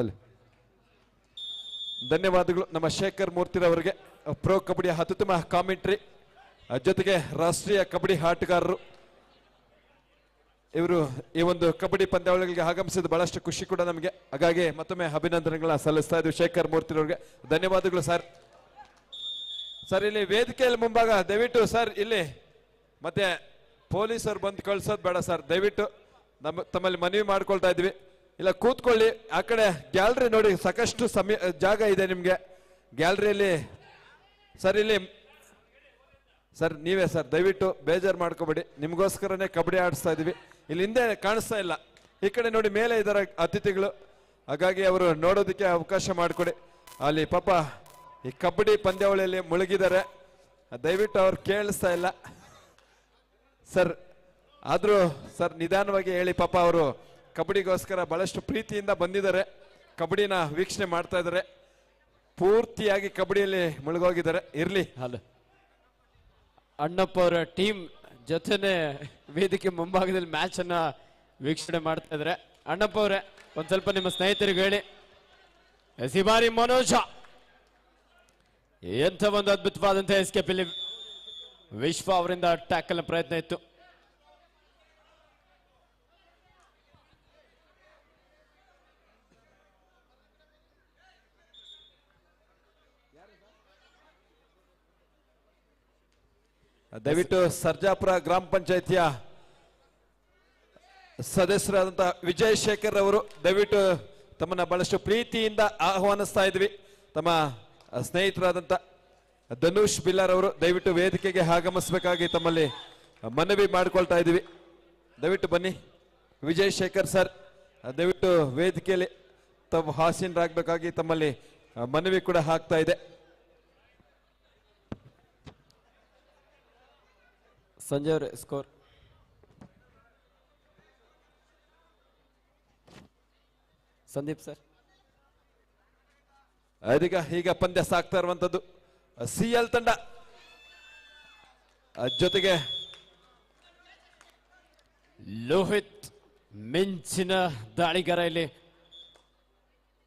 ಅಲ್ಲಿ ಧನ್ಯವಾದಗಳು ನಮ್ಮ ಶೇಖರ್ ಮೂರ್ತಿರವರಿಗೆ. ಪ್ರೋ ಕಬಡ್ಡಿಯ ಅತ್ಯುತ್ತಮ ಕಾಮೆಂಟ್ರಿ, ಜೊತೆಗೆ ರಾಷ್ಟ್ರೀಯ ಕಬಡ್ಡಿ ಆಟಗಾರರು. ಇವರು ಈ ಒಂದು ಕಬಡ್ಡಿ ಪಂದ್ಯಾವಳಿಗಳಿಗೆ ಆಗಮಿಸಿದ ಬಹಳಷ್ಟು ಖುಷಿ ಕೂಡ ನಮಗೆ. ಹಾಗಾಗಿ ಮತ್ತೊಮ್ಮೆ ಅಭಿನಂದನೆಗಳನ್ನ ಸಲ್ಲಿಸ್ತಾ ಇದ್ವಿ ಶೇಖರ್ ಮೂರ್ತಿರವರಿಗೆ. ಧನ್ಯವಾದಗಳು ಸರ್. ಸರ್ ಇಲ್ಲಿ ವೇದಿಕೆಯಲ್ಲಿ ಮುಂಭಾಗ ದಯವಿಟ್ಟು ಸರ್ ಇಲ್ಲಿ ಮತ್ತೆ ಪೊಲೀಸರು ಬಂದು ಕಳ್ಸೋದು ಬೇಡ ಸರ್. ದಯವಿಟ್ಟು ತಮ್ಮಲ್ಲಿ ಮನವಿ ಮಾಡ್ಕೊಳ್ತಾ ಇದ್ವಿ. ಇಲ್ಲ ಕೂತ್ಕೊಳ್ಳಿ, ಆ ಕಡೆ ಗ್ಯಾಲರಿ ನೋಡಿ ಸಾಕಷ್ಟು ಜಾಗ ಇದೆ ನಿಮ್ಗೆ ಗ್ಯಾಲರಿಯಲ್ಲಿ. ಸರ್ ಇಲ್ಲಿ ಸರ್ ನೀವೇ ಸರ್, ದಯವಿಟ್ಟು ಬೇಜಾರು ಮಾಡ್ಕೋಬೇಡಿ, ನಿಮ್ಗೋಸ್ಕರನೇ ಕಬಡ್ಡಿ ಆಡಿಸ್ತಾ ಇದೀವಿ. ಇಲ್ಲಿ ಹಿಂದೆ ಕಾಣಿಸ್ತಾ ಇಲ್ಲ, ಈ ಕಡೆ ನೋಡಿ ಮೇಲೆ ಇದ್ದಾರೆ ಅತಿಥಿಗಳು, ಹಾಗಾಗಿ ಅವರು ನೋಡೋದಕ್ಕೆ ಅವಕಾಶ ಮಾಡಿಕೊಡಿ. ಅಲ್ಲಿ ಪಾಪ ಈ ಕಬಡ್ಡಿ ಪಂದ್ಯಾವಳಿಯಲ್ಲಿ ಮುಳುಗಿದ್ದಾರೆ, ದಯವಿಟ್ಟು ಅವ್ರು ಕೇಳಿಸ್ತಾ ಇಲ್ಲ ಸರ್. ಆದ್ರೂ ಸರ್ ನಿಧಾನವಾಗಿ ಹೇಳಿ, ಪಾಪ ಅವರು ಕಬಡ್ಡಿಗೋಸ್ಕರ ಬಹಳಷ್ಟು ಪ್ರೀತಿಯಿಂದ ಬಂದಿದ್ದಾರೆ, ಕಬಡ್ಡಿನ ವೀಕ್ಷಣೆ ಮಾಡ್ತಾ ಇದ್ದಾರೆ, ಪೂರ್ತಿಯಾಗಿ ಕಬಡ್ಡಿಯಲ್ಲಿ ಮುಳುಗೋಗಿದ್ದಾರೆ. ಇರ್ಲಿ ಹಲೋ ಅಣ್ಣಪ್ಪ ಅವರ ಟೀಮ್ ಜೊತೆನೆ ವೇದಿಕೆ ಮುಂಭಾಗದಲ್ಲಿ ಮ್ಯಾಚ್ ಅನ್ನ ವೀಕ್ಷಣೆ ಮಾಡ್ತಾ ಇದ್ದಾರೆ. ಅಣ್ಣಪ್ಪ ಅವರೇ ಒಂದ್ ಸ್ವಲ್ಪ ನಿಮ್ಮ ಸ್ನೇಹಿತರಿಗೆ ಹೇಳಿ. ಈ ಬಾರಿ ಮನೋಜ ಎಂಥ ಒಂದು ಅದ್ಭುತವಾದಂತಹ ಎಸ್ಕೇಪ್ ಇಲ್ಲಿ ವಿಶ್ವ ಅವರಿಂದ ಟ್ಯಾಕಲ್ ಪ್ರಯತ್ನ ಇತ್ತು. ದಯವಿಟ್ಟು ಸರ್ಜಾಪುರ ಗ್ರಾಮ ಪಂಚಾಯಿತಿಯ ಸದಸ್ಯರಾದಂತಹ ವಿಜಯ್ ಶೇಖರ್ ಅವರು ದಯವಿಟ್ಟು ತಮ್ಮನ್ನ ಬಹಳಷ್ಟು ಪ್ರೀತಿಯಿಂದ ಆಹ್ವಾನಿಸ್ತಾ ಇದ್ವಿ. ತಮ್ಮ ಸ್ನೇಹಿತರಾದಂತ ಧನುಷ್ ಬಿಲ್ಲರ್ ಅವರು ದಯವಿಟ್ಟು ವೇದಿಕೆಗೆ ಆಗಮಿಸಬೇಕಾಗಿ ತಮ್ಮಲ್ಲಿ ಮನವಿ ಮಾಡಿಕೊಳ್ತಾ ಇದ್ವಿ. ದಯವಿಟ್ಟು ಬನ್ನಿ ವಿಜಯ್ ಶೇಖರ್ ಸರ್, ದಯವಿಟ್ಟು ವೇದಿಕೆಯಲ್ಲಿ ತಾವು ಹಾಸೀನರಾಗಬೇಕಾಗಿ ತಮ್ಮಲ್ಲಿ ಮನವಿ ಕೂಡ ಆಗ್ತಾ ಇದೆ. ಸಂಜಯ್ ಅವರೇ ಸ್ಕೋರ್. ಸಂದೀಪ್ ಸರ್. ಈಗ ಪಂದ್ಯ ಸಾಕ್ತಾ ಇರುವಂತದ್ದು ಸಿಎಲ್ ತಂಡ ಜೊತೆಗೆ ಲೋಹಿತ್ ಮಿಂಚಿನ ದಾಳಿಗಾರ ಇಲ್ಲಿ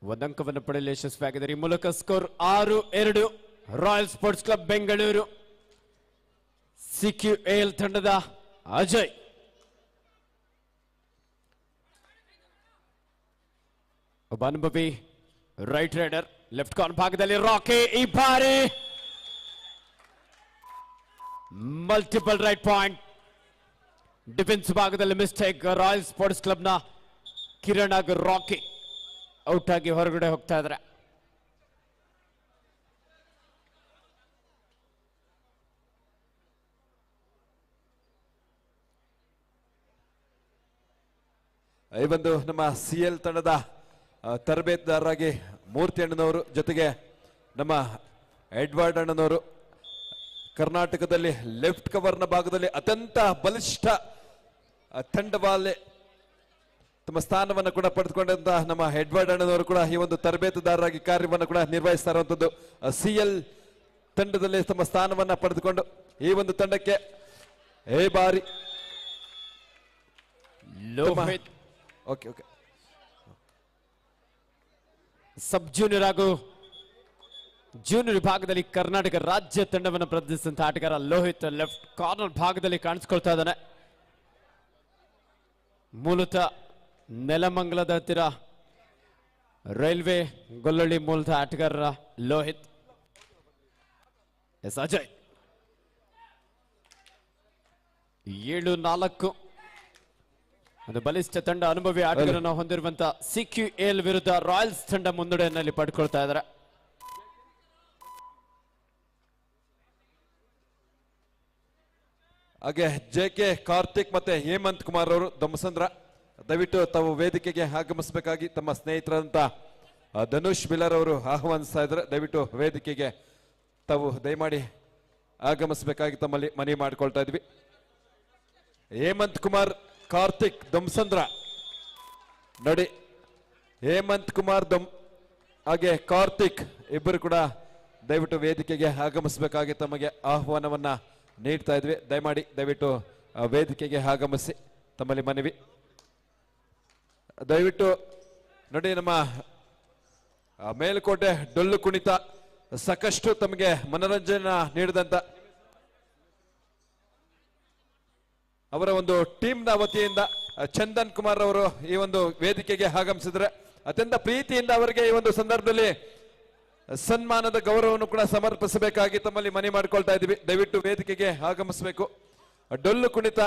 ಒಂದಂಕವನ್ನು ಪಡೆಯಲು ಯಶಸ್ವಿಯಾಗಿದ್ದಾರೆ. ಈ ಮೂಲಕ score 6-2 royal sports club Bengaluru. CQAL ತಂಡದ ಅಜಯ್ ಒಬ್ಬ ಅನುಭವಿ ರೈಟ್ ರೈಡರ್. ಲೆಫ್ಟ್ ಕಾರ್ನ್ ಭಾಗದಲ್ಲಿ ರಾಕಿ, ಈ ಬಾರಿ ಮಲ್ಟಿಪಲ್ ರೈಟ್ ಪಾಯಿಂಟ್. ಡಿಫೆನ್ಸ್ ಭಾಗದಲ್ಲಿ ಮಿಸ್ಟೇಕ್. ರಾಯಲ್ ಸ್ಪೋರ್ಟ್ಸ್ ಕ್ಲಬ್ನ ಕಿರಣ್ ಹಾಗೂ ರಾಕಿ ಔಟ್ ಆಗಿ ಹೊರಗಡೆ ಹೋಗ್ತಾ ಇದ್ದಾರೆ. ಈ ಒಂದು ನಮ್ಮ ಸಿಎಲ್ ತಂಡದ ತರಬೇತುದಾರರಾಗಿ ಮೂರ್ತಿ ಅಣ್ಣನವರು, ಜೊತೆಗೆ ನಮ್ಮ ಎಡ್ವರ್ಡ್ ಅಣ್ಣನವರು ಕರ್ನಾಟಕದಲ್ಲಿ ಲೆಫ್ಟ್ ಕವರ್ನ ಭಾಗದಲ್ಲಿ ಅತ್ಯಂತ ಬಲಿಷ್ಠ ತಂಡವಾಲೆ ತಮ್ಮ ಸ್ಥಾನವನ್ನು ಕೂಡ ಪಡೆದುಕೊಂಡಂತಹ ನಮ್ಮ ಎಡ್ವರ್ಡ್ ಅಣ್ಣನವರು ಕೂಡ ಈ ಒಂದು ತರಬೇತುದಾರರಾಗಿ ಕಾರ್ಯವನ್ನು ಕೂಡ ನಿರ್ವಹಿಸ್ತಾ ಇರುವಂತದ್ದು. ಸಿಎಲ್ ತಂಡದಲ್ಲಿ ತಮ್ಮ ಸ್ಥಾನವನ್ನ ಪಡೆದುಕೊಂಡು ಈ ಒಂದು ತಂಡಕ್ಕೆ ಈ ಬಾರಿ ಲೋಹಿತ್ ಓಕೆ ಸಬ್ ಜೂನಿಯರ್ ಹಾಗೂ ಜೂನಿಯರ್ ವಿಭಾಗದಲ್ಲಿ ಕರ್ನಾಟಕ ರಾಜ್ಯ ತಂಡವನ್ನು ಪ್ರತಿನಿಧಿಸಿದಂತಹ ಆಟಗಾರ ಲೋಹಿತ್ ಲೆಫ್ಟ್ ಕಾರ್ನರ್ ಭಾಗದಲ್ಲಿ ಕಾಣಿಸ್ಕೊಳ್ತಾ ಇದ್ದಾನೆ. ಮೂಲತಃ ನೆಲಮಂಗಲದ ಹತ್ತಿರ ರೈಲ್ವೆ ಗೊಲ್ಲಳ್ಳಿ ಮೂಲದ ಆಟಗಾರರ ಲೋಹಿತ್. ಎಸ್ ಅಜಯ್ 7-4 ಒಂದು ಬಲಿಷ್ಠ ತಂಡ, ಅನುಭವಿ ಆಟಗಾರನ್ನು ಹೊಂದಿರುವಂತಹ CQAL ವಿರುದ್ಧ ರಾಯಲ್ಸ್ ತಂಡ ಮುನ್ನಡೆಯಲ್ಲಿ ಪಡ್ಕೊಳ್ತಾ ಇದ್ದಾರೆ. ಹಾಗೆ JK ಕಾರ್ತಿಕ್ ಮತ್ತೆ ಹೇಮಂತ್ ಕುಮಾರ್ ಅವರು ದೊಮ್ಮಸಂದ್ರ ದಯವಿಟ್ಟು ತಾವು ವೇದಿಕೆಗೆ ಆಗಮಿಸಬೇಕಾಗಿ ತಮ್ಮ ಸ್ನೇಹಿತರಾದಂತ ಧನುಷ್ ಬಿಲ್ಲರ್ ಅವರು ಆಹ್ವಾನಿಸ್ತಾ ಇದ್ದಾರೆ. ದಯವಿಟ್ಟು ವೇದಿಕೆಗೆ ತಾವು ದಯಮಾಡಿ ಆಗಮಿಸಬೇಕಾಗಿ ತಮ್ಮಲ್ಲಿ ಮನವಿ ಮಾಡಿಕೊಳ್ತಾ ಇದ್ವಿ. ಹೇಮಂತ್ ಕುಮಾರ್ ಕಾರ್ತಿಕ್ ದೊಮ್ಮಸಂದ್ರ ನೋಡಿ, ಹೇಮಂತ್ ಕುಮಾರ್ ಹಾಗೆ ಕಾರ್ತಿಕ್ ಇಬ್ಬರು ಕೂಡ ದಯವಿಟ್ಟು ವೇದಿಕೆಗೆ ಆಗಮಿಸಬೇಕಾಗಿ ತಮಗೆ ಆಹ್ವಾನವನ್ನ ನೀಡ್ತಾ ಇದ್ವಿ. ದಯವಿಟ್ಟು ವೇದಿಕೆಗೆ ಆಗಮಿಸಿ ತಮ್ಮಲ್ಲಿ ಮನವಿ. ದಯವಿಟ್ಟು ನೋಡಿ, ನಮ್ಮ ಮೇಲುಕೋಟೆ ಡೊಳ್ಳು ಕುಣಿತ ಸಾಕಷ್ಟು ತಮಗೆ ಮನೋರಂಜನೆ ನೀಡಿದಂತ ಅವರ ಒಂದು ಟೀಮ್ ನ ವತಿಯಿಂದ ಚಂದನ್ ಕುಮಾರ್ ಅವರು ಈ ಒಂದು ವೇದಿಕೆಗೆ ಆಗಮಿಸಿದ್ರೆ ಅತ್ಯಂತ ಪ್ರೀತಿಯಿಂದ ಅವರಿಗೆ ಈ ಒಂದು ಸಂದರ್ಭದಲ್ಲಿ ಸನ್ಮಾನದ ಗೌರವವನ್ನು ಕೂಡ ಸಮರ್ಪಿಸಬೇಕಾಗಿ ತಮ್ಮಲ್ಲಿ ಮನವಿ ಮಾಡಿಕೊಳ್ತಾ ಇದ್ದೀವಿ. ದಯವಿಟ್ಟು ವೇದಿಕೆಗೆ ಆಗಮಿಸಬೇಕು. ಡೊಳ್ಳು ಕುಣಿತ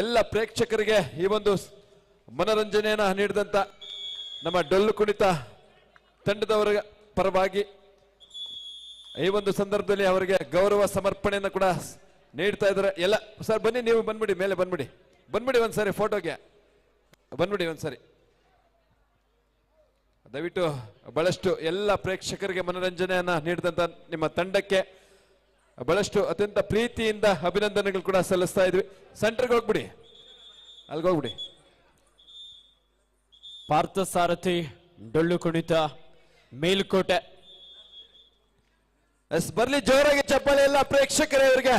ಎಲ್ಲ ಪ್ರೇಕ್ಷಕರಿಗೆ ಈ ಒಂದು ಮನೋರಂಜನೆಯನ್ನ ನೀಡಿದಂತ ನಮ್ಮ ಡೊಳ್ಳು ಕುಣಿತ ತಂಡದವರ ಪರವಾಗಿ ಈ ಒಂದು ಸಂದರ್ಭದಲ್ಲಿ ಅವರಿಗೆ ಗೌರವ ಸಮರ್ಪಣೆಯನ್ನು ಕೂಡ ನೀಡ್ತಾ ಇದ್ದಾರೆ. ಎಲ್ಲ ಸರ್ ಬನ್ನಿ, ನೀವು ಬಂದ್ಬಿಡಿ, ಮೇಲೆ ಬಂದ್ಬಿಡಿ ಒಂದ್ಸರಿ ಫೋಟೋಗೆ ಬಂದ್ಬಿಡಿ ಒಂದ್ಸರಿ. ದಯವಿಟ್ಟು ಬಹಳಷ್ಟು ಎಲ್ಲ ಪ್ರೇಕ್ಷಕರಿಗೆ ಮನೋರಂಜನೆಯನ್ನ ನೀಡಿದಂತ ನಿಮ್ಮ ತಂಡಕ್ಕೆ ಬಹಳಷ್ಟು ಅತ್ಯಂತ ಪ್ರೀತಿಯಿಂದ ಅಭಿನಂದನೆಗಳು ಕೂಡ ಸಲ್ಲಿಸ್ತಾ ಇದ್ವಿ. ಸೆಂಟರ್ಗೆ ಹೋಗ್ಬಿಡಿ, ಅಲ್ಲಿಗೆ ಹೋಗ್ಬಿಡಿ. ಪಾರ್ಥಸಾರಥಿ ಡೊಳ್ಳು ಕುಣಿತ ಮೇಲುಕೋಟೆ. ಎಸ್, ಬರ್ಲಿ ಜೋರಾಗಿ ಚಪ್ಪಾಳೆ ಎಲ್ಲ ಪ್ರೇಕ್ಷಕರೇ. ಇವರಿಗೆ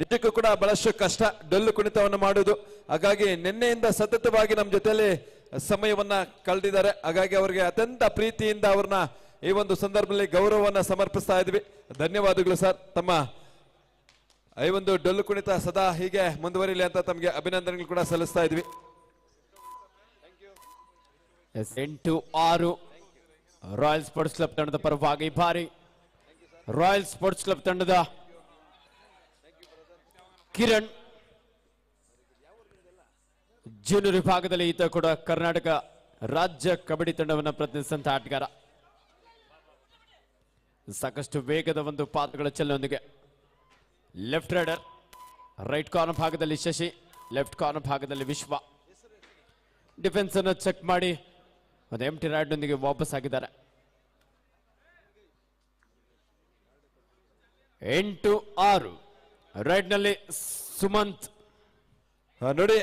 ನಿಜಕ್ಕೂ ಕೂಡ ಬಹಳಷ್ಟು ಕಷ್ಟ ಡೊಳ್ಳು ಕುಣಿತವನ್ನು ಮಾಡುವುದು. ಹಾಗಾಗಿ ನಿನ್ನೆಯಿಂದ ಸತತವಾಗಿ ನಮ್ಮ ಜೊತೆಯಲ್ಲಿ ಸಮಯವನ್ನ ಕಳೆದಿದ್ದಾರೆ. ಹಾಗಾಗಿ ಅವರಿಗೆ ಅತ್ಯಂತ ಪ್ರೀತಿಯಿಂದ ಅವ್ರನ್ನ ಈ ಒಂದು ಸಂದರ್ಭದಲ್ಲಿ ಗೌರವವನ್ನ ಸಮರ್ಪಿಸ್ತಾ ಇದ್ವಿ. ಧನ್ಯವಾದಗಳು ಸರ್. ತಮ್ಮ ಈ ಒಂದು ಡೊಳ್ಳು ಕುಣಿತ ಸದಾ ಹೀಗೆ ಮುಂದುವರಿಲಿ ಅಂತ ತಮಗೆ ಅಭಿನಂದನೆಗಳು ಕೂಡ ಸಲ್ಲಿಸ್ತಾ ಇದ್ವಿ. 8-6 ರಾಯಲ್ ಸ್ಪೋರ್ಟ್ಸ್ ಕ್ಲಬ್ ತಂಡದ ಪರವಾಗಿ ಭಾರಿ. ರಾಯಲ್ ಸ್ಪೋರ್ಟ್ಸ್ ಕ್ಲಬ್ ತಂಡದ ಕಿರಣ್ ಜೂನಿಯರ್ ವಿಭಾಗದಲ್ಲಿ ಈತ ಕೂಡ ಕರ್ನಾಟಕ ರಾಜ್ಯ ಕಬಡ್ಡಿ ತಂಡವನ್ನು ಪ್ರತಿನಿಧಿಸಿದಂತ ಆಟಗಾರ. ಸಾಕಷ್ಟು ವೇಗದ ಒಂದು ಪಾದಗಳ ಚಲನೆಯೊಂದಿಗೆ ಲೆಫ್ಟ್ ರೈಡರ್, ರೈಟ್ ಕಾರ್ನರ್ ಭಾಗದಲ್ಲಿ ಶಶಿ, ಲೆಫ್ಟ್ ಕಾರ್ನರ್ ಭಾಗದಲ್ಲಿ ವಿಶ್ವ. ಡಿಫೆನ್ಸ್ ಅನ್ನು ಚೆಕ್ ಮಾಡಿ ಒಂದು ಎಂಟಿ ರೈಡ್ನೊಂದಿಗೆ ವಾಪಸ್ ಆಗಿದ್ದಾರೆ. 8-6 ರೈಡ್ನಲ್ಲಿ ಸುಮಂತ್. ನೋಡಿ,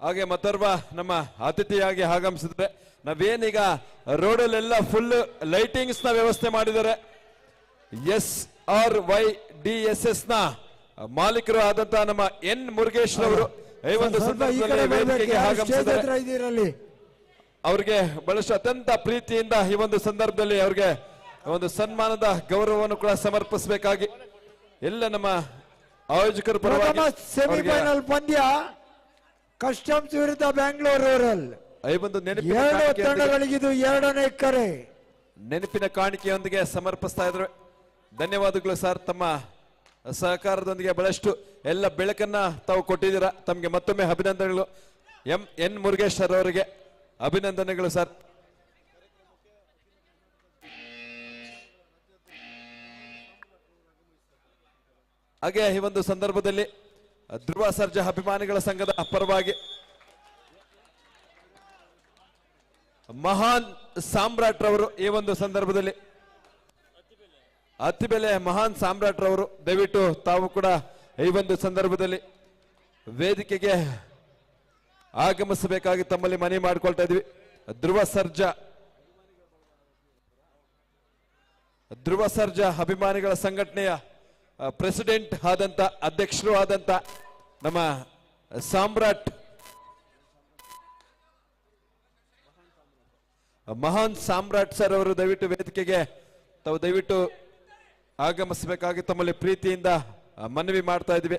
ಹಾಗೆ ಮತ್ತರ್ವ ನಮ್ಮ ಅತಿಥಿಯಾಗಿ ಆಗಮಿಸಿದ್ರೆ ನಾವೇನೀಗ ರೋಡಲ್ಲೆಲ್ಲ ಫುಲ್ ಲೈಟಿಂಗ್ಸ್ ನ ವ್ಯವಸ್ಥೆ ಮಾಡಿದ್ದಾರೆ. SRYDSS ನ ಮಾಲೀಕರು ಆದಂತ ನಮ್ಮ ಎನ್ ಮುರುಗೇಶ್ ಅವರು ಈ ಒಂದು ಸಂದರ್ಭದಲ್ಲಿ ವೇದಿಕೆಗೆ ಆಗಮಿಸಿದ್ದಾರೆ. ಅವ್ರಿಗೆ ಬಹಳಷ್ಟು ಅತ್ಯಂತ ಪ್ರೀತಿಯಿಂದ ಈ ಒಂದು ಸಂದರ್ಭದಲ್ಲಿ ಅವ್ರಿಗೆ ಒಂದು ಸನ್ಮಾನದ ಗೌರವವನ್ನು ಕೂಡ ಸಮರ್ಪಿಸಬೇಕಾಗಿ ಎಲ್ಲ ನಮ್ಮ ಆಯೋಜಕರ ಪರವಾಗಿ ಸೆಮಿಫೈನಲ್ ಪಂದ್ಯ ಕಸ್ಟಮ್ಸ್ ವಿರುದ್ಧ ಬ್ಯಾಂಗ್ಳೂರ್ ರೂರಲ್. ಈ ಒಂದು ಎರಡು ತಂಡಗಳಿಗಿದು ಎರಡನೇ ಕರೆ. ನೆನಪಿನ ಕಾಣಿಕೆಯೊಂದಿಗೆ ಸಮರ್ಪಿಸ್ತಾ ಇದ್ರು. ಧನ್ಯವಾದಗಳು ಸರ್. ತಮ್ಮ ಸಹಕಾರದೊಂದಿಗೆ ಬಹಳಷ್ಟು ಎಲ್ಲ ಬೆಳಕನ್ನ ತಾವು ಕೊಟ್ಟಿದ್ದೀರಾ. ತಮಗೆ ಮತ್ತೊಮ್ಮೆ ಅಭಿನಂದನೆಗಳು. ಎನ್ ಮುರುಗೇಶ್ ಸರ್ ಅವರಿಗೆ ಅಭಿನಂದನೆಗಳು ಸರ್. ಹಾಗೆ ಈ ಒಂದು ಸಂದರ್ಭದಲ್ಲಿ ಧ್ರುವ ಸರ್ಜಾ ಅಭಿಮಾನಿಗಳ ಸಂಘದ ಪರವಾಗಿ ಮಹಾನ್ ಸಾಮ್ರಾಟ್ ರವರು ಈ ಒಂದು ಸಂದರ್ಭದಲ್ಲಿ ಅತಿಬೆಲೆ ಮಹಾನ್ ಸಾಮ್ರಾಟ್ ರವರು ದಯವಿಟ್ಟು ತಾವು ಕೂಡ ಈ ಒಂದು ಸಂದರ್ಭದಲ್ಲಿ ವೇದಿಕೆಗೆ ಆಗಮಿಸಬೇಕಾಗಿ ತಮ್ಮಲ್ಲಿ ಮನವಿ ಮಾಡಿಕೊಳ್ತಾ ಇದ್ವಿ. ಧ್ರುವ ಸರ್ಜಾ ಅಭಿಮಾನಿಗಳ ಸಂಘಟನೆಯ ಪ್ರೆಸಿಡೆಂಟ್ ಆದಂತ, ಅಧ್ಯಕ್ಷರು ಆದಂತ ನಮ್ಮ ಸಾಮ್ರಾಟ್ ಮಹಾನ್ ಸಾಮ್ರಾಟ್ ಸರ್ ಅವರು ದಯವಿಟ್ಟು ವೇದಿಕೆಗೆ ತಾವು ದಯವಿಟ್ಟು ಆಗಮಿಸಬೇಕಾಗಿ ತಮ್ಮಲ್ಲಿ ಪ್ರೀತಿಯಿಂದ ಮನವಿ ಮಾಡ್ತಾ ಇದ್ವಿ.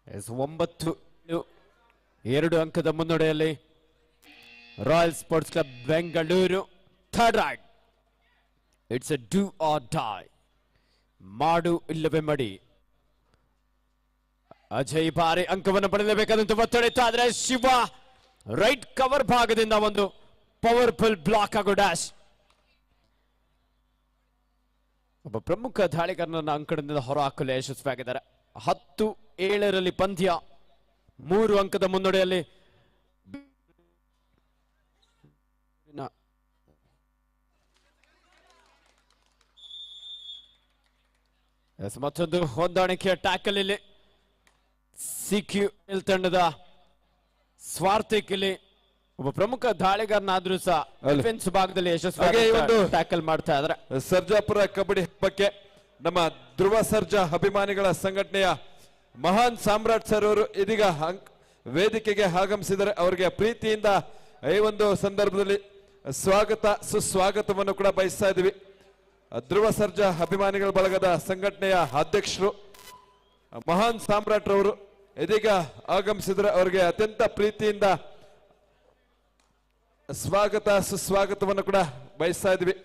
9-2 ಅಂಕದ ಮುನ್ನಡೆಯಲ್ಲಿ royal sports club Bengaluru. Third raid, it's a do or die, ಮಾಡು ಇಲ್ಲವೇ ಮಡಿ. ಅಜಯ್ ಬಾರಿ ಅಂಕವನ್ನು ಪಡೆಯಲೇಬೇಕಾದಂತ ಒತ್ತಡ ಇತ್ತು. ಆದ್ರೆ ಶಿವ ರೈಟ್ ಕವರ್ ಭಾಗದಿಂದ ಒಂದು ಪವರ್ಫುಲ್ ಬ್ಲಾಕ್ ಆಗೋ ಡ್ಯಾಶ್. ಒಬ್ಬ ಪ್ರಮುಖ ದಾಳಿಗಾರನನ್ನ ಅಂಕಣದಿಂದ ಹೊರಹಾಕಲು ಯಶಸ್ವಿಯಾಗಿದ್ದಾರೆ. 10-7 ಪಂದ್ಯ, 3 ಅಂಕದ ಮುನ್ನಡೆಯಲ್ಲಿ ಮತ್ತೊಂದು ಹೊಂದಾಣಿಕೆಯ ಟ್ಯಾಕಲ್ ಇಲ್ಲಿ ಸಿಕ್ಯೂ ತಂಡದ ಸ್ವಾರ್ಥಿಕ್ ಇಲ್ಲಿ ಒಬ್ಬ ಪ್ರಮುಖ ದಾಳಿಗಾರನಾದ್ರೂ ಸಹ ಡಿಫೆನ್ಸ್ ಭಾಗದಲ್ಲಿ ಯಶಸ್ವಿ ಟ್ಯಾಕಲ್ ಮಾಡ್ತಾ ಇದ್ದಾರೆ. ಸರ್ಜಾಪುರ ಕಬಡ್ಡಿ ಹಬ್ಬಕ್ಕೆ ನಮ್ಮ ಧ್ರುವ ಸರ್ಜಾ ಅಭಿಮಾನಿಗಳ ಸಂಘಟನೆಯ ಮಹಾನ್ ಸಾಮ್ರಾಟ್ ಸರ್ ಅವರು ಇದೀಗ ವೇದಿಕೆಗೆ ಆಗಮಿಸಿದರೆ ಅವರಿಗೆ ಪ್ರೀತಿಯಿಂದ ಈ ಒಂದು ಸಂದರ್ಭದಲ್ಲಿ ಸ್ವಾಗತ ಸುಸ್ವಾಗತವನ್ನು ಕೂಡ ಬಯಸ್ತಾ ಇದ್ವಿ. ಧ್ರುವ ಸರ್ಜಾ ಅಭಿಮಾನಿಗಳ ಬಳಗದ ಸಂಘಟನೆಯ ಅಧ್ಯಕ್ಷರು ಮಹಾನ್ ಸಾಮ್ರಾಟ್ರವರು ಇದೀಗ ಆಗಮಿಸಿದ್ರೆ ಅವರಿಗೆ ಅತ್ಯಂತ ಪ್ರೀತಿಯಿಂದ ಸ್ವಾಗತ ಸುಸ್ವಾಗತವನ್ನು ಕೂಡ ಬಯಸ್ತಾ ಇದ್ವಿ.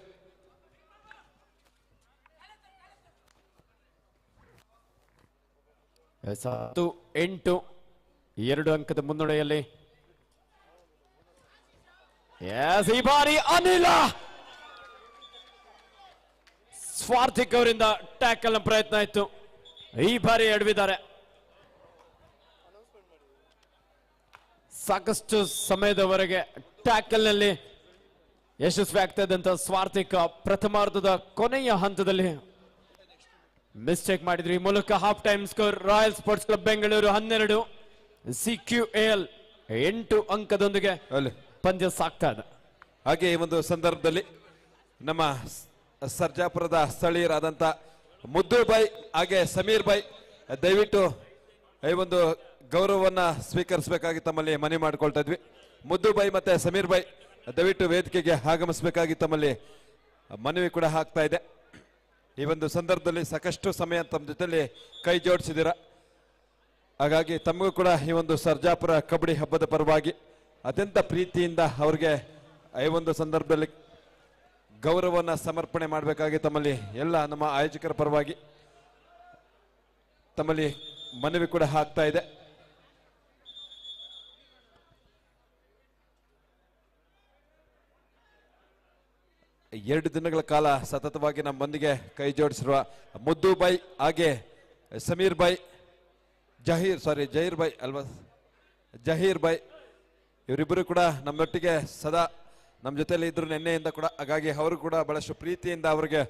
ಸತ್ತು 8 2 ಅಂಕದ ಮುನ್ನಡೆಯಲ್ಲಿ ಈ ಬಾರಿ ಅನಿಲ ಸ್ವಾರ್ಥಿಕ್ ಅವರಿಂದ ಟ್ಯಾಕಲ್ ಪ್ರಯತ್ನ ಇತ್ತು. ಈ ಬಾರಿ ಎಡವಿದ್ದಾರೆ. ಸಾಕಷ್ಟು ಸಮಯದವರೆಗೆ ಟ್ಯಾಕಲ್ ನಲ್ಲಿ ಯಶಸ್ವಿ ಆಗ್ತಾ ಇದ್ದಂತ ಸ್ವಾರ್ಥಿಕ್ ಪ್ರಥಮಾರ್ಧದ ಕೊನೆಯ ಹಂತದಲ್ಲಿ ಮಿಸ್ಟೇಕ್ ಮಾಡಿದ್ರು. ಈ ಮೂಲಕ half time score royal sports club Bengaluru 12, CQAL 8 ಅಂಕದೊಂದಿಗೆ ಪಂದ್ಯ ಸಾಕ್ತಾ ಇದೆ. ಹಾಗೆ ಈ ಒಂದು ಸಂದರ್ಭದಲ್ಲಿ ನಮ್ಮ ಸರ್ಜಾಪುರದ ಸ್ಥಳೀಯರಾದಂತ ಮುದ್ದು ಬಾಯ್ ಹಾಗೆ ಸಮೀರ್ ಬಾಯ್ ದಯವಿಟ್ಟು ಈ ಒಂದು ಗೌರವವನ್ನ ಸ್ವೀಕರಿಸಬೇಕಾಗಿ ತಮ್ಮಲ್ಲಿ ಮನವಿ ಮಾಡಿಕೊಳ್ತಾ ಇದ್ವಿ. ಮುದ್ದು ಬಾಯ್ ಮತ್ತೆ ಸಮೀರ್ ಬಾಯ್ ದಯವಿಟ್ಟು ವೇದಿಕೆಗೆ ಆಗಮಿಸಬೇಕಾಗಿ ತಮ್ಮಲ್ಲಿ ಮನವಿ ಕೂಡ ಆಗ್ತಾ ಇದೆ. ಈ ಒಂದು ಸಂದರ್ಭದಲ್ಲಿ ಸಾಕಷ್ಟು ಸಮಯ ತಮ್ಮ ಜೊತೆಲಿ ಕೈ ಜೋಡಿಸಿದ್ದೀರಾ. ಹಾಗಾಗಿ ತಮಗೂ ಕೂಡ ಈ ಒಂದು ಸರ್ಜಾಪುರ ಕಬಡ್ಡಿ ಹಬ್ಬದ ಪರವಾಗಿ ಅತ್ಯಂತ ಪ್ರೀತಿಯಿಂದ ಅವರಿಗೆ ಈ ಒಂದು ಸಂದರ್ಭದಲ್ಲಿ ಗೌರವವನ್ನು ಸಮರ್ಪಣೆ ಮಾಡಬೇಕಾಗಿ ತಮ್ಮಲ್ಲಿ ಎಲ್ಲ ನಮ್ಮ ಆಯೋಜಕರ ಪರವಾಗಿ ತಮ್ಮಲ್ಲಿ ಮನವಿ ಕೂಡ ಆಗ್ತಾ ಇದೆ. ಎರಡು ದಿನಗಳ ಕಾಲ ಸತತವಾಗಿ ನಮ್ಮೊಂದಿಗೆ ಕೈ ಜೋಡಿಸಿರುವ ಮುದ್ದು ಬಾಯ್ ಹಾಗೆ ಸಮೀರ್ ಬಾಯ್ ಜಹೀರ್ ಬಾಯ್ ಅಲ್ವಾ ಜಹೀರ್ ಬಾಯ್ ಇವರಿಬ್ಬರು ಕೂಡ ನಮ್ಮೊಟ್ಟಿಗೆ ಸದಾ ನಮ್ಮ ಜೊತೆಯಲ್ಲಿ ಇದ್ರು ನಿನ್ನೆಯಿಂದ ಕೂಡ. ಹಾಗಾಗಿ ಅವರು ಕೂಡ ಬಹಳಷ್ಟು ಪ್ರೀತಿಯಿಂದ ಅವರಿಗೆ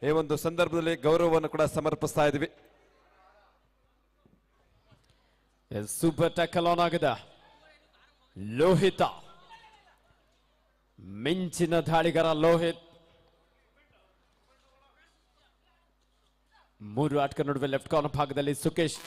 ಈ ಒಂದು ಸಂದರ್ಭದಲ್ಲಿ ಗೌರವವನ್ನು ಕೂಡ ಸಮರ್ಪಿಸ್ತಾ ಇದ್ವಿ. ಸೂಪರ್ ಟ್ಯಾಕಲ್ ಆನ್ ಆಗಿದೆ. ಲೋಹಿತ ಮಿಂಚಿನ ದಾಳಿಗಾರ ಲೋಹಿತ್ 3 ಆಟಗಾರ ನಡುವೆ ಲೆಫ್ಟ್ ಕಾರ್ನರ್ ಭಾಗದಲ್ಲಿ ಸುಕೇಶ್.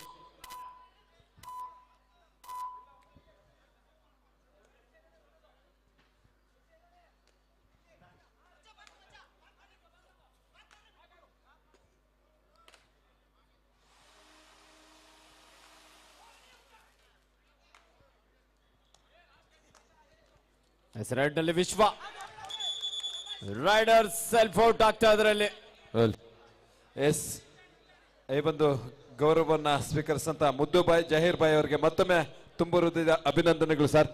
ರೈಡ್ ನಲ್ಲಿ ವಿಶ್ವ ರೈಡರ್ ಸೆಲ್ಫ್ ಔಟ್ ಆಗ್ತಾ ಇದರಲ್ಲಿ. ಎಸ್ ಈ ಒಂದು ಗೌರವವನ್ನ ಸ್ವೀಕರಿಸಂತ ಮುದ್ದು ಬಾಯ್ ಜಹೀರ್ ಬಾಯ್ ಅವರಿಗೆ ಮತ್ತೊಮ್ಮೆ ತುಂಬು ಹೃದಯದ ಅಭಿನಂದನೆಗಳು ಸರ್.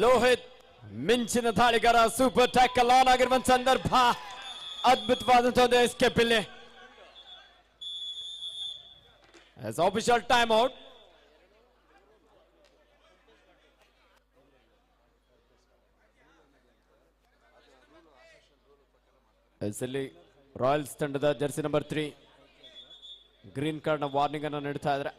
ಲೋಹಿತ್ ಮಿಂಚಿನ ದಾಳಿಗಾರ ಸೂಪರ್ ಟ್ಯಾಕಲ್ ಆನ್ ಆಗಿರುವ ಸಂದರ್ಭ ಅದ್ಭುತವಾದಂತಹ ಒಂದು ಎಸ್ಕೇಪ್ ಇಲ್ಲಿ. Official time out. ಇಲ್ಲಿ ರಾಯಲ್ಸ್ ತಂಡದ ಜರ್ಸಿ ನಂಬರ್ 3 ಗ್ರೀನ್ ಕಾರ್ಡ್ ನ ವಾರ್ನಿಂಗ್ ಅನ್ನು ನೀಡ್ತಾ ಇದ್ದಾರೆ.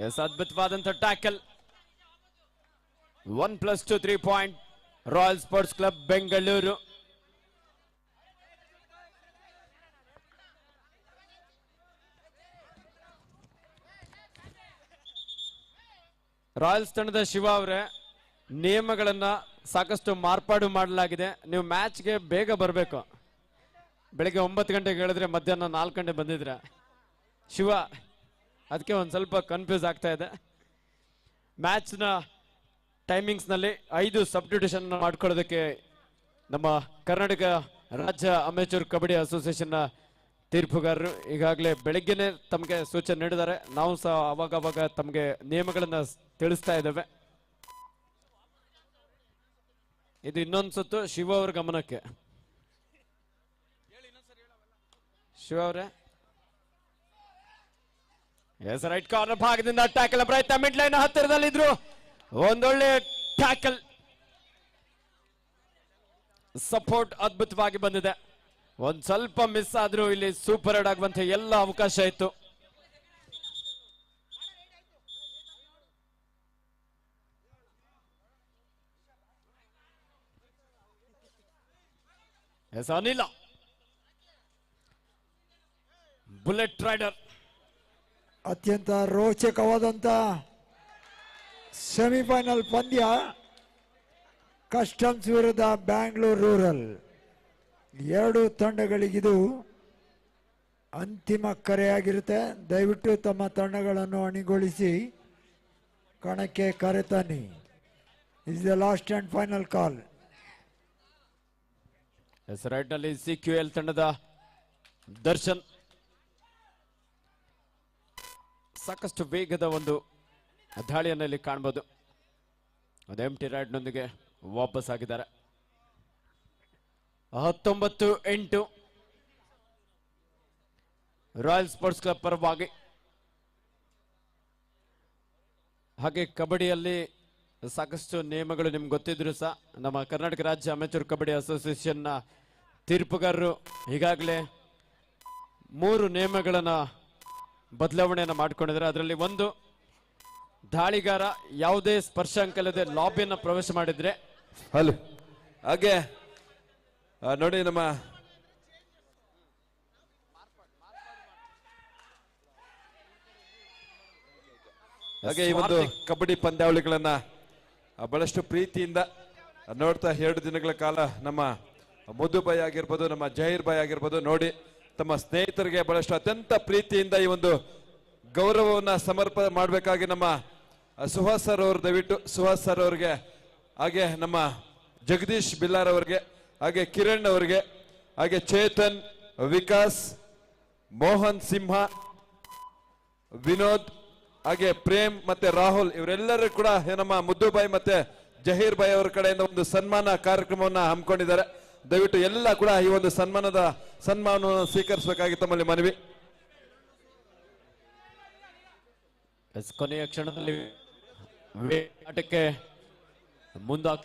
ಎಸ್ ಅದ್ಭುತವಾದಂಥ tackle. 1+2 3 point royal sports club Bengaluru. Royals ತಂಡದ ಶಿವ ಅವರೇ, ನಿಯಮಗಳನ್ನ ಸಾಕಷ್ಟು ಮಾರ್ಪಾಡು ಮಾಡಲಾಗಿದೆ. ನೀವು ಮ್ಯಾಚ್ಗೆ ಬೇಗ ಬರಬೇಕು. ಬೆಳಿಗ್ಗೆ 9 ಗಂಟೆಗೆ ಹೇಳಿದ್ರೆ ಮಧ್ಯಾಹ್ನ 4 ಗಂಟೆ ಬಂದಿದ್ರೆ ಶಿವ, ಅದಕ್ಕೆ ಒಂದು ಸ್ವಲ್ಪ ಕನ್ಫ್ಯೂಸ್ ಆಗ್ತಾ ಇದೆ. ಮ್ಯಾಚ್ನ ಟೈಮಿಂಗ್ಸ್ನಲ್ಲಿ 5 ಸಬ್ಸ್ಟಿಟ್ಯೂಷನ್ ಮಾಡ್ಕೊಳ್ಳೋದಕ್ಕೆ ನಮ್ಮ ಕರ್ನಾಟಕ ರಾಜ್ಯ ಅಮೆಚೂರ್ ಕಬಡ್ಡಿ ಅಸೋಸಿಯೇಷನ್ನ ತೀರ್ಪುಗಾರರು ಈಗಾಗಲೇ ಬೆಳಗ್ಗೆನೆ ತಮಗೆ ಸೂಚನೆ ನೀಡಿದ್ದಾರೆ. ನಾವು ಸಹ ಅವಾಗ ತಮಗೆ ನಿಯಮಗಳನ್ನು ತಿಳಿಸ್ತಾ ಇದ್ದೇವೆ. ಇದು ಇನ್ನೊಂದು ಸುತ್ತು ಶಿವ ಅವರ ಗಮನಕ್ಕೆ. ಶಿವ ಅವರೇ ಎಸ್ ರೈಟ್ ಕಾರ್ನರ್ ಭಾಗದಿಂದ ಟ್ಯಾಕಲ್ ಪ್ರಯತ್ನ ಮಿಡ್ ಲೈನ್ ಹತ್ತಿರದಲ್ಲಿದ್ರು ಒಂದೊಳ್ಳೆ ಟ್ಯಾಕಲ್ ಸಪೋರ್ಟ್ ಅದ್ಭುತವಾಗಿ ಬಂದಿದೆ. ಒಂದ್ ಸ್ವಲ್ಪ ಮಿಸ್ ಆದ್ರೂ ಇಲ್ಲಿ ಸೂಪರ್ ಹೆಡ್ ಆಗುವಂತ ಎಲ್ಲ ಅವಕಾಶ ಇತ್ತು. ಎಸ್ ಅನಿಲ ಬುಲೆಟ್ ರೈಡರ್ ಅತ್ಯಂತ ರೋಚಕವಾದಂತ ಸೆಮಿಫೈನಲ್ ಪಂದ್ಯ ಕಸ್ಟಮ್ಸ್ ವಿರುದ್ಧ ಬ್ಯಾಂಗ್ಳೂರ್ ರೂರಲ್. ಎರಡು ತಂಡಗಳಿಗಿದು ಅಂತಿಮ ಕರೆಯಾಗಿರುತ್ತೆ. ದಯವಿಟ್ಟು ತಮ್ಮ ತಂಡಗಳನ್ನು ಅಣಿಗೊಳಿಸಿ ಕಣಕ್ಕೆ ಕರೆತನ್ನಿ. Is the last and final call. ಎಸ್ ರೈಟ್ ನಲ್ಲಿ CQL ತಂಡದ ದರ್ಶನ್ ಸಾಕಷ್ಟು ವೇಗದ ಒಂದು ದಾಳಿಯನ್ನು ಇಲ್ಲಿ ಕಾಣಬಹುದು. ಅದು ಎಂಟಿ ರೈಡ್ ನೊಂದಿಗೆ ವಾಪಸ್ ಆಗಿದ್ದಾರೆ. 19-8 ರಾಯಲ್ ಸ್ಪೋರ್ಟ್ಸ್ ಕ್ಲಬ್ ಪರವಾಗಿ. ಹಾಗೆ ಕಬಡ್ಡಿಯಲ್ಲಿ ಸಾಕಷ್ಟು ನಿಯಮಗಳು ನಿಮ್ಗೆ ಗೊತ್ತಿದ್ರು ಸಹ ನಮ್ಮ ಕರ್ನಾಟಕ ರಾಜ್ಯ ಅಮೆಚೂರ್ ಕಬಡ್ಡಿ ಅಸೋಸಿಯೇಷನ್ನ ತೀರ್ಪುಗಾರರು ಈಗಾಗಲೇ 3 ನಿಯಮಗಳನ್ನ ಬದಲಾವಣೆಯನ್ನು ಮಾಡಿಕೊಂಡಿದ್ದಾರೆ. ಅದರಲ್ಲಿ ಒಂದು, ದಾಳಿಗಾರ ಯಾವುದೇ ಸ್ಪರ್ಶಾಂಕ ಇಲ್ಲದೆ ಲಾಬಿಯನ್ನು ಪ್ರವೇಶ ಮಾಡಿದ್ರೆ ಹಲೋ ಹಾಗೆ ನೋಡಿ ನಮ್ಮ ಹಾಗೆ ಈ ಒಂದು ಕಬಡ್ಡಿ ಪಂದ್ಯಾವಳಿಗಳನ್ನ ಬಹಳಷ್ಟು ಪ್ರೀತಿಯಿಂದ ನೋಡ್ತಾ 2 ದಿನಗಳ ಕಾಲ ನಮ್ಮ ಮುದ್ದು ಬಾಯ್ ಆಗಿರ್ಬೋದು, ನಮ್ಮ ಜಹೀರ್ ಬಾಯ್ ಆಗಿರ್ಬೋದು ನೋಡಿ ತಮ್ಮ ಸ್ನೇಹಿತರಿಗೆ ಬಹಳಷ್ಟು ಅತ್ಯಂತ ಪ್ರೀತಿಯಿಂದ ಈ ಒಂದು ಗೌರವವನ್ನ ಸಮರ್ಪಣೆ ಮಾಡಬೇಕಾಗಿ ನಮ್ಮ ಸುಹಾಸ್ ಸರ್ ಅವರು, ದಯವಿಟ್ಟು ಸುಹಾಸ್ ಸರ್ ಅವ್ರಿಗೆ, ಹಾಗೆ ನಮ್ಮ ಜಗದೀಶ್ ಬಿಲ್ಲಾರ್ ಅವರಿಗೆ, ಹಾಗೆ ಕಿರಣ್ ಅವರಿಗೆ, ಹಾಗೆ ಚೇತನ್, ವಿಕಾಸ್, ಮೋಹನ್ ಸಿಂಹ, ವಿನೋದ್, ಹಾಗೆ ಪ್ರೇಮ್ ಮತ್ತೆ ರಾಹುಲ್ ಇವರೆಲ್ಲರೂ ಕೂಡ ನಮ್ಮ ಮುದ್ದುಬಾಯಿ ಮತ್ತೆ ಜಹೀರ್ ಬಾಯ್ ಅವರ ಕಡೆಯಿಂದ ಒಂದು ಸನ್ಮಾನ ಕಾರ್ಯಕ್ರಮವನ್ನ ಹಮ್ಮಿಕೊಂಡಿದ್ದಾರೆ. ದಯವಿಟ್ಟು ಎಲ್ಲ ಕೂಡ ಈ ಒಂದು ಸನ್ಮಾನವನ್ನು ಸ್ವೀಕರಿಸಬೇಕಾಗಿ ತಮ್ಮಲ್ಲಿ ಮನವಿ. ಕೊನೆಯ ಕ್ಷಣದಲ್ಲಿ ಆಟಕ್ಕೆ ಮುಂದಾಗ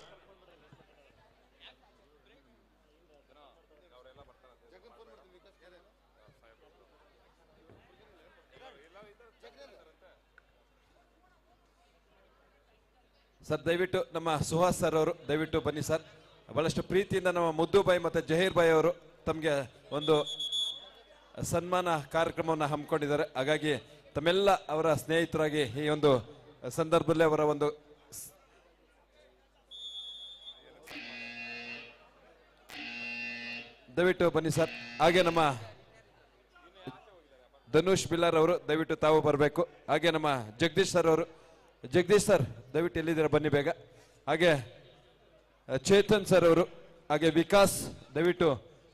ಸರ್ ದಯವಿಟ್ಟು ನಮ್ಮ ಸುಹಾಸ್ ಸರ್ ಅವರು ದಯವಿಟ್ಟು ಬನ್ನಿ ಸರ್. ಬಹಳಷ್ಟು ಪ್ರೀತಿಯಿಂದ ನಮ್ಮ ಮುದ್ದುಬಾಯಿ ಮತ್ತೆ ಜಹೀರ್ ಬಾಯ್ ಅವರು ತಮಗೆ ಒಂದು ಸನ್ಮಾನ ಕಾರ್ಯಕ್ರಮವನ್ನು ಹಮ್ಮಿಕೊಂಡಿದ್ದಾರೆ. ಹಾಗಾಗಿ ತಮ್ಮೆಲ್ಲ ಅವರ ಸ್ನೇಹಿತರಾಗಿ ಈ ಒಂದು ಸಂದರ್ಭದಲ್ಲಿ ಅವರ ಒಂದು ದಯವಿಟ್ಟು ಬನ್ನಿ ಸರ್. ಹಾಗೆ ನಮ್ಮ ಧನುಷ್ ಬಿಲ್ಲಾರ್ ಅವರು ದಯವಿಟ್ಟು ತಾವು ಬರಬೇಕು. ಹಾಗೆ ನಮ್ಮ ಜಗದೀಶ್ ಸರ್ ಅವರು, ಜಗದೀಶ್ ಸರ್ ದಯವಿಟ್ಟು ಎಲ್ಲಿದ್ದೀರಾ ಬನ್ನಿ ಬೇಗ. ಹಾಗೆ ಚೇತನ್ ಸರ್ ಅವರು, ಹಾಗೆ ವಿಕಾಸ್, ದಯವಿಟ್ಟು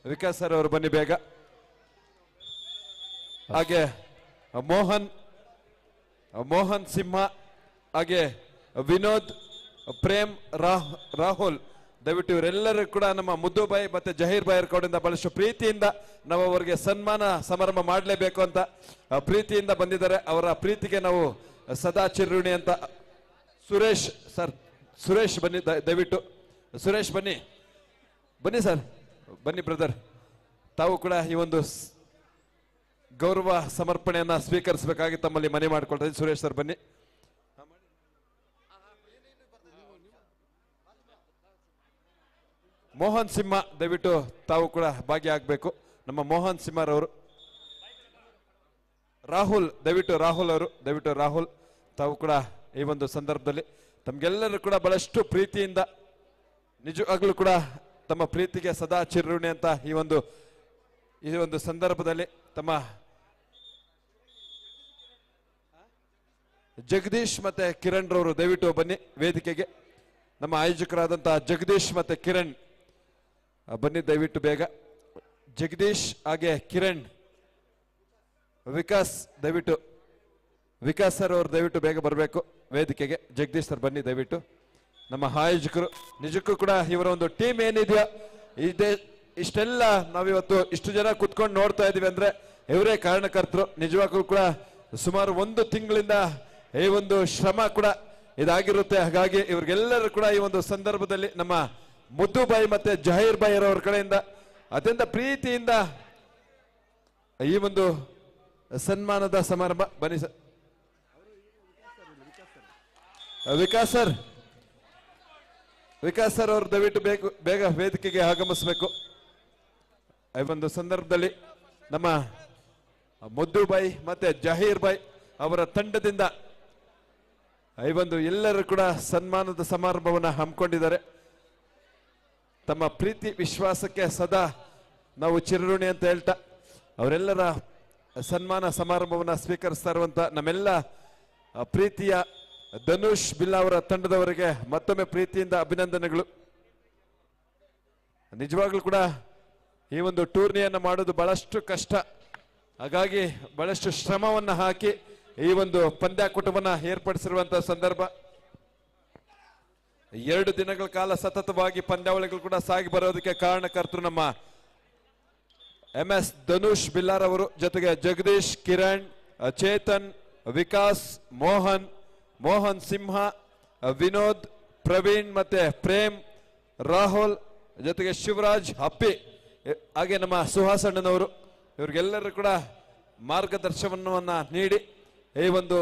ವಿಕಾಸ್ ಸರ್ ಅವರು ಬನ್ನಿ ಬೇಗ. ಹಾಗೆ ಮೋಹನ್ ಸಿಂಹ, ಹಾಗೆ ವಿನೋದ್, ಪ್ರೇಮ್, ರಾಹುಲ್, ದಯವಿಟ್ಟು ಇವರೆಲ್ಲರೂ ಕೂಡ ನಮ್ಮ ಮುದ್ದುಬಾಯಿ ಮತ್ತೆ ಜಹೀರ್ ಬಾಯ್ ಕಡೆಯಿಂದ ಬಹಳಷ್ಟು ಪ್ರೀತಿಯಿಂದ ನಾವು ಅವರಿಗೆ ಸನ್ಮಾನ ಸಮಾರಂಭ ಮಾಡಲೇಬೇಕು ಅಂತ ಪ್ರೀತಿಯಿಂದ ಬಂದಿದ್ದಾರೆ. ಅವರ ಪ್ರೀತಿಗೆ ನಾವು ಸದಾ ಚಿರುಣಿ ಅಂತ. ಸುರೇಶ್ ಸರ್, ಸುರೇಶ್ ಬನ್ನಿ ದಯವಿಟ್ಟು. ಸುರೇಶ್ ಬನ್ನಿ ಸರ್, ಬನ್ನಿ ಬ್ರದರ್. ತಾವು ಕೂಡ ಈ ಒಂದು ಗೌರವ ಸಮರ್ಪಣೆಯನ್ನ ಸ್ವೀಕರಿಸಬೇಕಾಗಿ ತಮ್ಮಲ್ಲಿ ಮನವಿ ಮಾಡಿಕೊಳ್ತಾ ಇದ್ದೀನಿ. ಸುರೇಶ್ ಸರ್ ಬನ್ನಿ. ಮೋಹನ್ ಸಿಂಹ ದಯವಿಟ್ಟು ತಾವು ಕೂಡ ಭಾಗಿಯಾಗಬೇಕು. ನಮ್ಮ ಮೋಹನ್ ಸಿಂಹರವರು. ರಾಹುಲ್, ದಯವಿಟ್ಟು ರಾಹುಲ್ ಅವರು, ದಯವಿಟ್ಟು ರಾಹುಲ್ ತಾವು ಕೂಡ ಈ ಒಂದು ಸಂದರ್ಭದಲ್ಲಿ ತಮ್ಗೆಲ್ಲರೂ ಕೂಡ ಬಹಳಷ್ಟು ಪ್ರೀತಿಯಿಂದ ನಿಜವಾಗ್ಲೂ ಕೂಡ ತಮ್ಮ ಪ್ರೀತಿಗೆ ಸದಾ ಚಿರುಣಿ ಅಂತ ಈ ಒಂದು ಸಂದರ್ಭದಲ್ಲಿ ತಮ್ಮ ಜಗದೀಶ್ ಮತ್ತೆ ಕಿರಣ್ ರವರು ದಯವಿಟ್ಟು ಬನ್ನಿ ವೇದಿಕೆಗೆ. ನಮ್ಮ ಆಯೋಜಕರಾದಂತಹ ಜಗದೀಶ್ ಮತ್ತೆ ಕಿರಣ್ ಬನ್ನಿ ದಯವಿಟ್ಟು ಬೇಗ. ಜಗದೀಶ್, ಹಾಗೆ ಕಿರಣ್, ವಿಕಾಸ್, ದಯವಿಟ್ಟು ವಿಕಾಸ್ ಸರ್ ಅವರು ದಯವಿಟ್ಟು ಬೇಗ ಬರಬೇಕು ವೇದಿಕೆಗೆ. ಜಗದೀಶ್ ಸರ್ ಬನ್ನಿ ದಯವಿಟ್ಟು. ನಮ್ಮ ಆಯೋಜಕರು ನಿಜಕ್ಕೂ ಕೂಡ ಇವರ ಒಂದು ಟೀಮ್ ಏನಿದೆಯೋ ಇಷ್ಟೆಲ್ಲ ನಾವಿವತ್ತು ಇಷ್ಟು ಜನ ಕುತ್ಕೊಂಡು ನೋಡ್ತಾ ಇದೀವಿ ಅಂದ್ರೆ ಇವರೇ ಕಾರಣಕರ್ತರು. ನಿಜವಾಗ್ಲೂ ಕೂಡ ಸುಮಾರು 1 ತಿಂಗಳಿಂದ ಈ ಒಂದು ಶ್ರಮ ಕೂಡ ಇದಾಗಿರುತ್ತೆ. ಹಾಗಾಗಿ ಇವ್ರಿಗೆಲ್ಲರೂ ಕೂಡ ಈ ಒಂದು ಸಂದರ್ಭದಲ್ಲಿ ನಮ್ಮ ಮುದ್ದು ಬಾಯಿ ಮತ್ತೆ ಜಹೀರ್ ಬಾಯಿ ಅವರ ಕಡೆಯಿಂದ ಅತ್ಯಂತ ಪ್ರೀತಿಯಿಂದ ಈ ಒಂದು ಸನ್ಮಾನದ ಸಮಾರಂಭ. ಬನ್ನಿ ಸರ್. ವಿಕಾಸ್ ಸರ್ ಅವರು ದಯವಿಟ್ಟು ಬೇಗ ವೇದಿಕೆಗೆ ಆಗಮಿಸಬೇಕು. ಈ ಒಂದು ಸಂದರ್ಭದಲ್ಲಿ ನಮ್ಮ ಮುದ್ದು ಬಾಯಿ ಮತ್ತೆ ಜಹೀರ್ ಬಾಯಿ ಅವರ ತಂಡದಿಂದ ಈ ಒಂದು ಎಲ್ಲರೂ ಕೂಡ ಸನ್ಮಾನದ ಸಮಾರಂಭವನ್ನು ಹಮ್ಮಿಕೊಂಡಿದ್ದಾರೆ. ತಮ್ಮ ಪ್ರೀತಿ ವಿಶ್ವಾಸಕ್ಕೆ ಸದಾ ನಾವು ಚಿರಋಣಿ ಅಂತ ಹೇಳ್ತಾ ಅವರೆಲ್ಲರ ಸನ್ಮಾನ ಸಮಾರಂಭವನ್ನು ಸ್ವೀಕರಿಸ್ತಾ ಇರುವಂತ ನಮ್ಮೆಲ್ಲ ಪ್ರೀತಿಯ ಧನುಷ್ ಬಿಲ್ಲಾ ಅವರ ತಂಡದವರಿಗೆ ಮತ್ತೊಮ್ಮೆ ಪ್ರೀತಿಯಿಂದ ಅಭಿನಂದನೆಗಳು. ನಿಜವಾಗ್ಲೂ ಕೂಡ ಈ ಒಂದು ಟೂರ್ನಿಯನ್ನು ಮಾಡೋದು ಬಹಳಷ್ಟು ಕಷ್ಟ. ಹಾಗಾಗಿ ಬಹಳಷ್ಟು ಶ್ರಮವನ್ನು ಹಾಕಿ ಈ ಒಂದು ಪಂದ್ಯಾಕೂಟವನ್ನು ಏರ್ಪಡಿಸಿರುವಂತಹ ಸಂದರ್ಭ. 2 ದಿನಗಳ ಕಾಲ ಸತತವಾಗಿ ಪಂದ್ಯಾವಳಿಗಳು ಕೂಡ ಸಾಗಿ ಬರೋದಕ್ಕೆ ಕಾರಣಕರ್ತರು ನಮ್ಮ MS ಧನುಷ್ ಬಿಲ್ಲಾರ್ ಅವರು, ಜೊತೆಗೆ ಜಗದೀಶ್, ಕಿರಣ್, ಚೇತನ್, ವಿಕಾಸ್, ಮೋಹನ್ ಸಿಂಹ, ವಿನೋದ್, ಪ್ರವೀಣ್ ಮತ್ತೆ ಪ್ರೇಮ್, ರಾಹುಲ್, ಜೊತೆಗೆ ಶಿವರಾಜ್ ಹಪ್ಪಿ, ಹಾಗೆ ನಮ್ಮ ಸುಹಾಸಣ್ಣನವರು ಇವ್ರಿಗೆಲ್ಲರೂ ಕೂಡ ಮಾರ್ಗದರ್ಶನವನ್ನ ನೀಡಿ ಈ ಒಂದು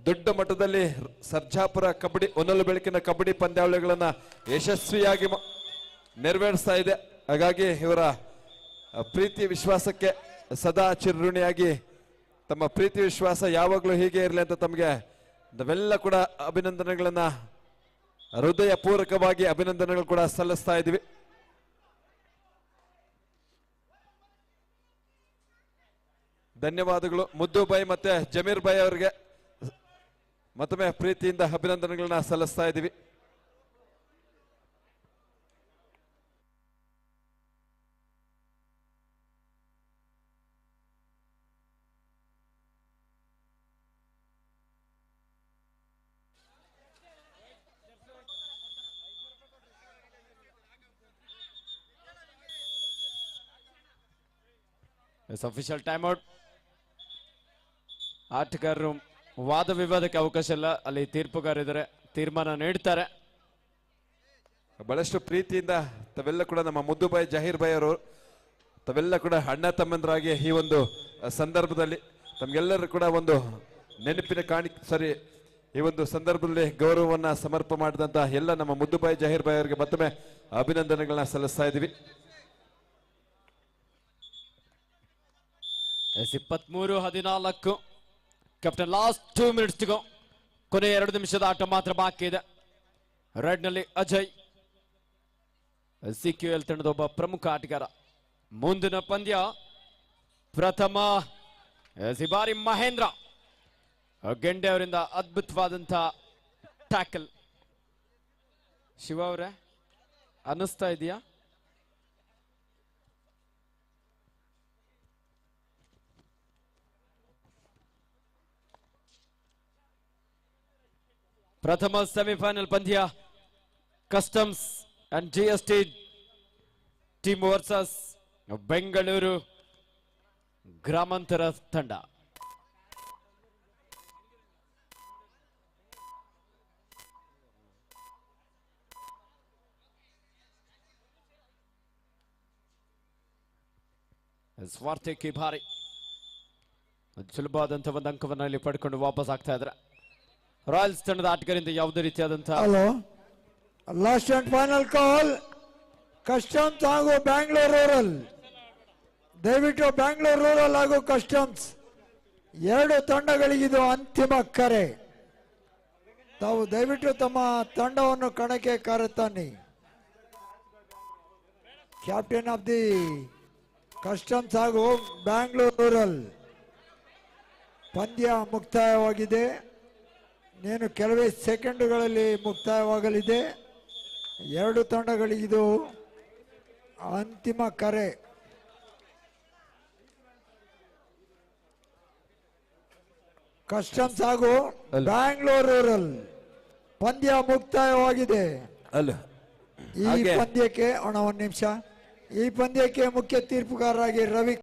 ದೊಡ್ಡ ಮಟ್ಟದಲ್ಲಿ ಸರ್ಜಾಪುರ ಕಬಡ್ಡಿ ಹೊನಲು ಬೆಳಕಿನ ಕಬಡ್ಡಿ ಪಂದ್ಯಾವಳಿಗಳನ್ನ ಯಶಸ್ವಿಯಾಗಿ ನೆರವೇರಿಸ್ತಾ ಇದೆ. ಹಾಗಾಗಿ ಇವರ ಪ್ರೀತಿ ವಿಶ್ವಾಸಕ್ಕೆ ಸದಾ ಚಿರಋಣಿಯಾಗಿ ತಮ್ಮ ಪ್ರೀತಿ ವಿಶ್ವಾಸ ಯಾವಾಗಲೂ ಹೀಗೆ ಇರಲಿ ಅಂತ ತಮಗೆ ನಾವೆಲ್ಲ ಕೂಡ ಅಭಿನಂದನೆಗಳನ್ನ ಹೃದಯ ಪೂರ್ವಕವಾಗಿ ಅಭಿನಂದನೆಗಳು ಕೂಡ ಸಲ್ಲಿಸ್ತಾ ಇದ್ದೀವಿ. ಧನ್ಯವಾದಗಳು. ಮುದ್ದು ಬಾಯಿ ಮತ್ತೆ ಜಮೀರ್ ಬಾಯಿ ಅವರಿಗೆ ಮತ್ತೊಮ್ಮೆ ಪ್ರೀತಿಯಿಂದ ಅಭಿನಂದನೆಗಳನ್ನ ಸಲ್ಲಿಸ್ತಾ ಇದ್ದೀವಿ. Official time out. ಆಟಗಾರರು ವಾದ ವಿವಾದಕ್ಕೆ ಅವಕಾಶ ಇಲ್ಲ, ಅಲ್ಲಿ ತೀರ್ಪುಗಾರಿದ್ದಾರೆ, ತೀರ್ಮಾನ ನೀಡ್ತಾರೆ. ಬಹಳಷ್ಟು ಪ್ರೀತಿಯಿಂದ ತಾವೆಲ್ಲ ಕೂಡ ನಮ್ಮ ಮುದ್ದುಬಾಯಿ ಜಹೀರ್ ಬಾಯಿ ಅವರು ತಾವೆಲ್ಲ ಕೂಡ ಅಣ್ಣ ತಮ್ಮಂದರಾಗಿ ಈ ಒಂದು ಸಂದರ್ಭದಲ್ಲಿ ತಮ್ಗೆಲ್ಲರೂ ಕೂಡ ಒಂದು ನೆನಪಿನ ಈ ಒಂದು ಸಂದರ್ಭದಲ್ಲಿ ಗೌರವವನ್ನ ಸಮರ್ಪಣೆ ಮಾಡಿದಂತ ಎಲ್ಲ ನಮ್ಮ ಮುದ್ದುಬಾಯಿ ಜಹೀರ್ ಬಾಯಿ ಅವರಿಗೆ ಮತ್ತೊಮ್ಮೆ ಅಭಿನಂದನೆಗಳನ್ನ ಸಲ್ಲಿಸ್ತಾ ಇದ್ದೀವಿ. 23-14 ಕ್ಯಾಪ್ಟನ್ ಲಾಸ್ಟ್ 2 ಮಿನಿಟ್ಸ್ ಗೋ. ಕೊನೆ 2 ನಿಮಿಷದ ಆಟ ಮಾತ್ರ ಬಾಕಿ ಇದೆ. ರೆಡ್ ನಲ್ಲಿ ಅಜಯ್, CQL ತಂಡದ ಒಬ್ಬ ಪ್ರಮುಖ ಆಟಗಾರ. ಮುಂದಿನ ಪಂದ್ಯ ಪ್ರಥಮ ಬಾರಿ ಮಹೇಂದ್ರ ಗೆಂಡೆ ಅವರಿಂದ ಅದ್ಭುತವಾದಂತ ಟ್ಯಾಕಲ್. ಶಿವ ಅವರೇ, ಅನ್ನಿಸ್ತಾ ಇದೆಯಾ? ಪ್ರಥಮ ಸೆಮಿಫೈನಲ್ ಪಂದ್ಯ customs and GST team versus Bengaluru ಗ್ರಾಮಾಂತರ ತಂಡ. ಸ್ವಾರ್ಥಿ ಕಿಭಾರಿ ಸುಲಭವಾದಂತಹ ಒಂದು ಅಂಕವನ್ನು ಇಲ್ಲಿ ಪಡ್ಕೊಂಡು ವಾಪಸ್ ಆಗ್ತಾ ಇದ್ರೆ ರಾಯಲ್ಸ್ ತಂಡದ ಆಟಗಾರರಿಂದ ಯಾವುದೇ ರೀತಿಯಾದಂತಹ hello last and final call customs ಹಾಗೂ ಬ್ಯಾಂಗ್ಳೂರ್ ರೂರಲ್. ದಯವಿಟ್ಟು ಬ್ಯಾಂಗ್ಳೂರ್ ರೂರಲ್ ಹಾಗೂ ಕಸ್ಟಮ್ಸ್ 2 ತಂಡಗಳಿಗಿದು ಅಂತಿಮ ಕರೆ. ತಾವು ದಯವಿಟ್ಟು ತಮ್ಮ ತಂಡವನ್ನು ಕಣಕ್ಕೆ ಕರೆತನ್ನಿ. ಕ್ಯಾಪ್ಟನ್ ಆಫ್ ದಿ ಕಸ್ಟಮ್ಸ್ ಹಾಗೂ ಬ್ಯಾಂಗ್ಳೂರ್ ರೂರಲ್. ಪಂದ್ಯ ಮುಕ್ತಾಯವಾಗಿದೆ. ನೇನು ಕೆಲವೇ ಸೆಕೆಂಡುಗಳಲ್ಲಿ ಮುಕ್ತಾಯವಾಗಲಿದೆ. 2 ತಂಡಗಳಿಗಿದು ಅಂತಿಮ ಕರೆ. ಕಸ್ಟಮ್ಸ್ ಹಾಗೂ ಬ್ಯಾಂಗ್ಳೂರ್ ರೂರಲ್ ಪಂದ್ಯ ಮುಕ್ತಾಯವಾಗಿದೆ. ಅಲ್ಲ ಈ ಪಂದ್ಯಕ್ಕೆ ಒಂದು ನಿಮಿಷ, ಈ ಪಂದ್ಯಕ್ಕೆ ಮುಖ್ಯ ತೀರ್ಪುಗಾರರಾಗಿ ರವಿ